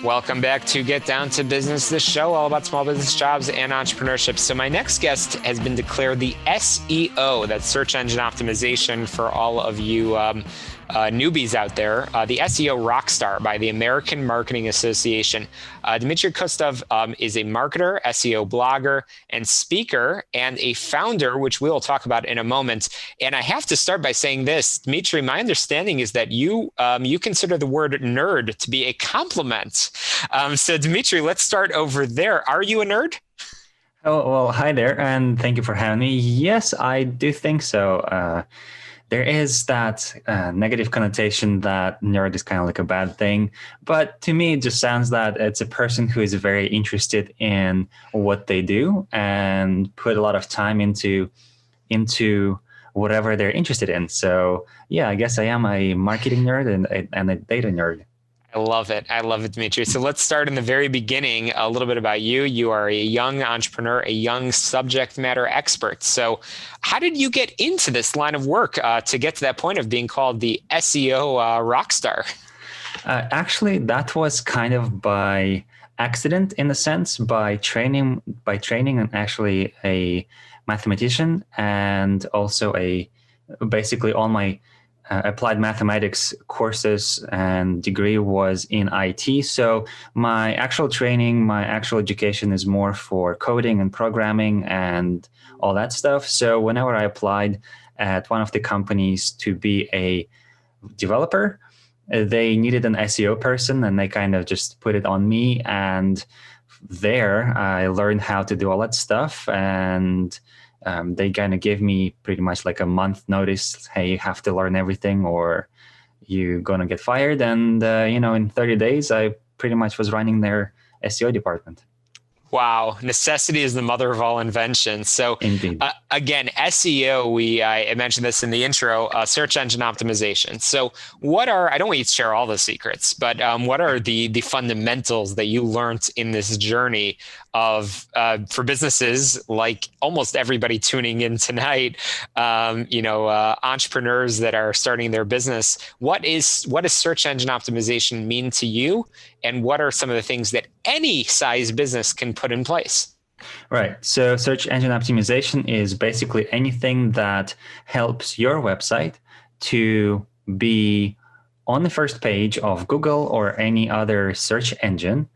Welcome back to Get Down to Business, the show all about small business jobs and entrepreneurship. So my next guest has been declared the SEO, that's search engine optimization for all of you newbies out there, the SEO rock star by the American Marketing Association. Dmitrii Kustov is a marketer, SEO blogger, and speaker, and a founder, which we'll talk about in a moment. And I have to start by saying this, Dmitrii, my understanding is that you consider the word nerd to be a compliment. So Dmitrii, let's start over there. Are you a nerd? Oh, well, hi there, and thank you for having me. Yes, I do think so. There is that negative connotation that nerd is kind of like a bad thing. But to me, it just sounds that it's a person who is very interested in what they do and put a lot of time into whatever they're interested in. So yeah, I guess I am a marketing nerd and a data nerd. I love it. I love it, Dmitrii. So let's start in the very beginning, a little bit about you. You are a young entrepreneur, a young subject matter expert. So how did you get into this line of work to get to that point of being called the SEO rock star? Actually, that was kind of by accident, in a sense, by training and actually a mathematician, and also basically all my applied mathematics courses and degree was in IT. So my actual training, my actual education is more for coding and programming and all that stuff. So whenever I applied at one of the companies to be a developer, they needed an SEO person, and they kind of just put it on me. And there I learned how to do all that stuff. And they kind of gave me pretty much like a month notice. Hey, you have to learn everything or you're going to get fired. And, in 30 days, I pretty much was running their SEO department. Wow. Necessity is the mother of all invention. So again, SEO, I mentioned this in the intro, search engine optimization. So I don't want you to share all the secrets, but what are the fundamentals that you learned in this journey for businesses like almost everybody tuning in tonight, entrepreneurs that are starting their business? What does search engine optimization mean to you? And what are some of the things that any size business can put in place? Right. So search engine optimization is basically anything that helps your website to be on the first page of Google or any other search engine.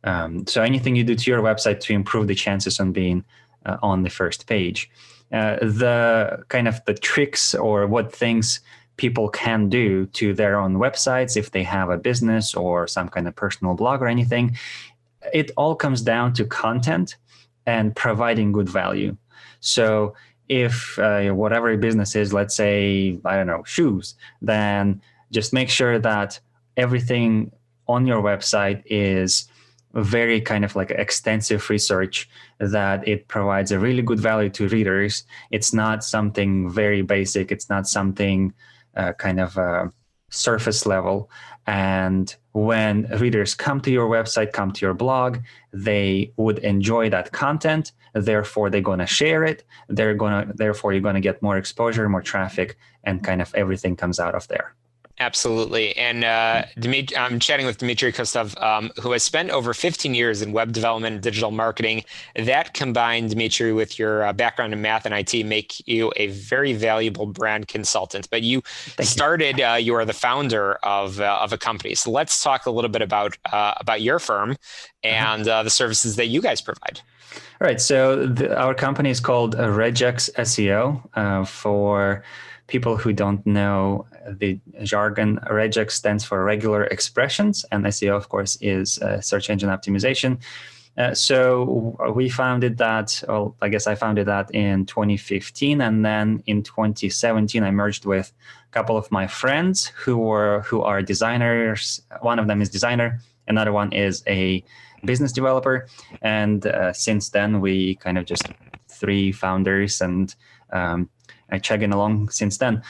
So anything you do to your website to improve the chances on being on the first page. The kind of the tricks or what things people can do to their own websites if they have a business or some kind of personal blog or anything, it all comes down to content and providing good value. So if whatever your business is, let's say, I don't know, shoes, then just make sure that everything on your website is very kind of like extensive research, that it provides a really good value to readers. It's not something very basic. It's not something kind of surface level. And when readers come to your website, come to your blog, they would enjoy that content. Therefore, they're going to share it. Therefore, you're going to get more exposure, more traffic, and kind of everything comes out of there. Absolutely. And I'm chatting with Dmitrii Kustov, who has spent over 15 years in web development and digital marketing. That combined, Dmitrii, with your background in math and IT, make you a very valuable brand consultant. But you are the founder of a company. So let's talk a little bit about your firm and the services that you guys provide. All right. So our company is called Regex SEO. For people who don't know the jargon, Regex stands for regular expressions, and SEO, of course, is search engine optimization. So we founded that, I guess I founded that in 2015, and then in 2017, I merged with a couple of my friends who are designers. One of them is designer, another one is a business developer, and since then we kind of just three founders and chugging along since then.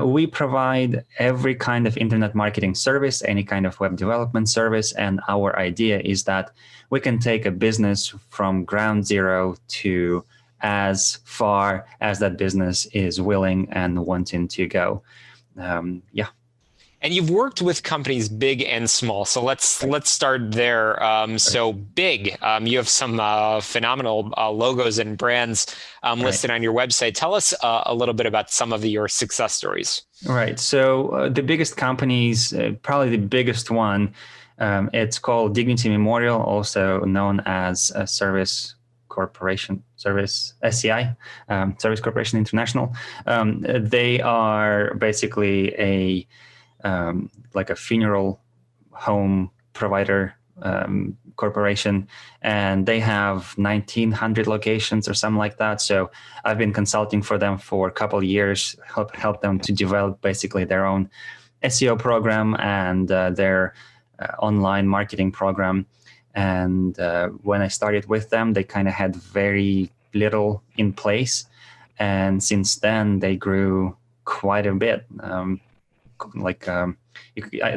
We provide every kind of internet marketing service, any kind of web development service. And our idea is that we can take a business from ground zero to as far as that business is willing and wanting to go. And you've worked with companies big and small. So let's start there. So big, you have some phenomenal logos and brands listed on your website. Tell us a little bit about some of your success stories. Right. So the biggest companies, probably the biggest one, it's called Dignity Memorial, also known as Service Corporation, Service SCI, Service Corporation International. They are basically like a funeral home provider corporation, and they have 1,900 locations or something like that. So I've been consulting for them for a couple of years, help them to develop basically their own SEO program and their online marketing program. And when I started with them, they kind of had very little in place, and since then they grew quite a bit.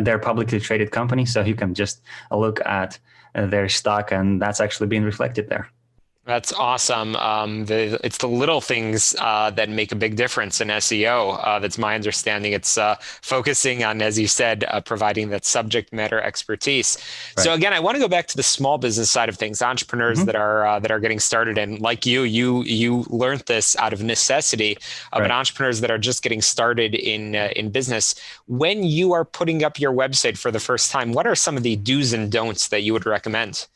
They're a publicly traded company, so you can just look at their stock, and that's actually being reflected there. That's awesome. It's the little things that make a big difference in SEO. That's my understanding. It's focusing on, as you said, providing that subject matter expertise. Right. So again, I want to go back to the small business side of things, entrepreneurs that are getting started. And like you learned this out of necessity, but entrepreneurs that are just getting started in business. When you are putting up your website for the first time, what are some of the do's and don'ts that you would recommend?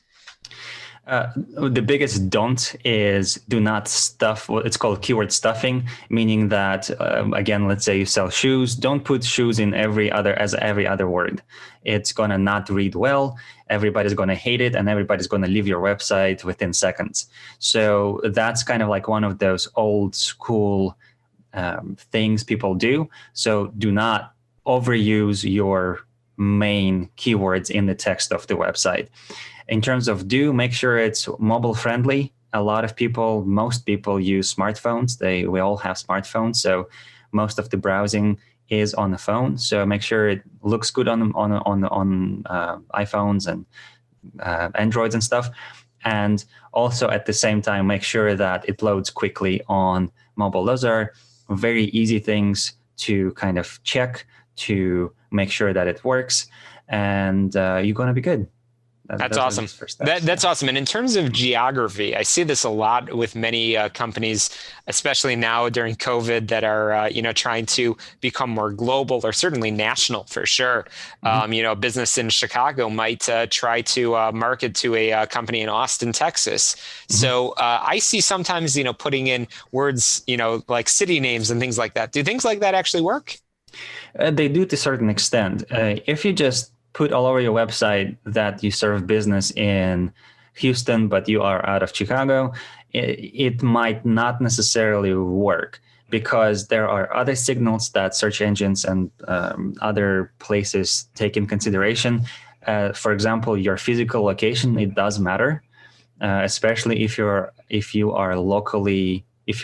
The biggest don't is do not stuff. It's called keyword stuffing, meaning that again, let's say you sell shoes. Don't put shoes in every other word. It's gonna not read well. Everybody's gonna hate it, and everybody's gonna leave your website within seconds. So that's kind of like one of those old school things people do. So do not overuse your main keywords in the text of the website. In terms of make sure it's mobile friendly. Most people use smartphones. We all have smartphones, so most of the browsing is on the phone. So make sure it looks good on iPhones and Androids and stuff. And also at the same time, make sure that it loads quickly on mobile. Those are very easy things to kind of check to make sure that it works, and you're going to be good. That's awesome. That's awesome. And in terms of geography, I see this a lot with many companies, especially now during COVID, that are trying to become more global or certainly national for sure. A business in Chicago might try to market to a company in Austin, Texas. So I see sometimes putting in words like city names and things like that. Do things like that actually work? They do to a certain extent. If you just put all over your website that you serve business in Houston, but you are out of Chicago, it might not necessarily work, because there are other signals that search engines and other places take in consideration. For example, your physical location, it does matter, especially if you're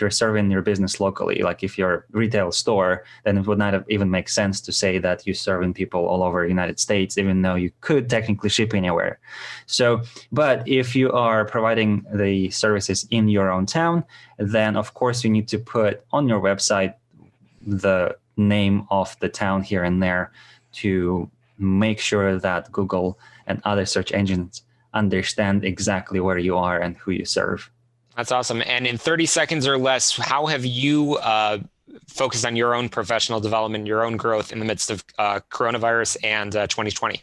serving your business locally. Like if you're a retail store, then it would not even make sense to say that you're serving people all over the United States, even though you could technically ship anywhere. So, but if you are providing the services in your own town, then of course you need to put on your website the name of the town here and there to make sure that Google and other search engines understand exactly where you are and who you serve. That's awesome. And in 30 seconds or less, how have you focused on your own professional development, your own growth in the midst of coronavirus and 2020?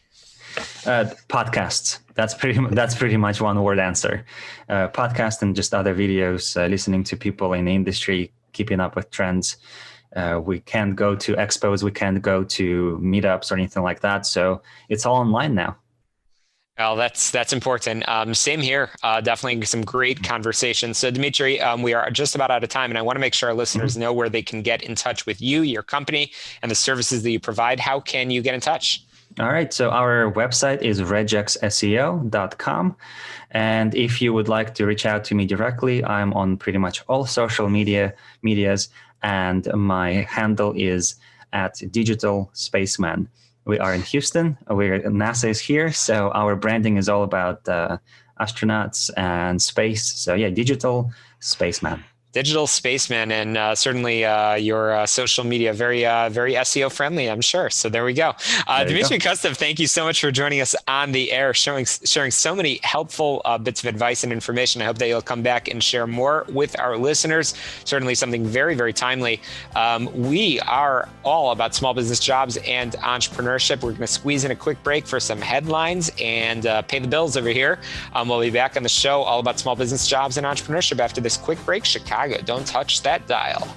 Podcasts. That's pretty much one word answer. Podcast and just other videos, listening to people in the industry, keeping up with trends. We can't go to expos, we can't go to meetups or anything like that. So it's all online now. Well, that's important. Same here. Definitely some great conversations. So, Dmitrii, we are just about out of time, and I want to make sure our listeners know where they can get in touch with you, your company, and the services that you provide. How can you get in touch? All right. So our website is regexseo.com. And if you would like to reach out to me directly, I'm on pretty much all social medias, and my handle is @digitalspaceman. We are in Houston. NASA is here, so our branding is all about astronauts and space. So yeah, Digital Spaceman. Digital spaceman, and certainly your social media very SEO friendly, I'm sure. So there we go. Dmitrii Kustov, thank you so much for joining us on the air, sharing so many helpful bits of advice and information. I hope that you'll come back and share more with our listeners. Certainly something very, very timely. We are all about small business jobs and entrepreneurship. We're going to squeeze in a quick break for some headlines and pay the bills over here. We'll be back on the show all about small business jobs and entrepreneurship after this quick break. Chicago, don't touch that dial.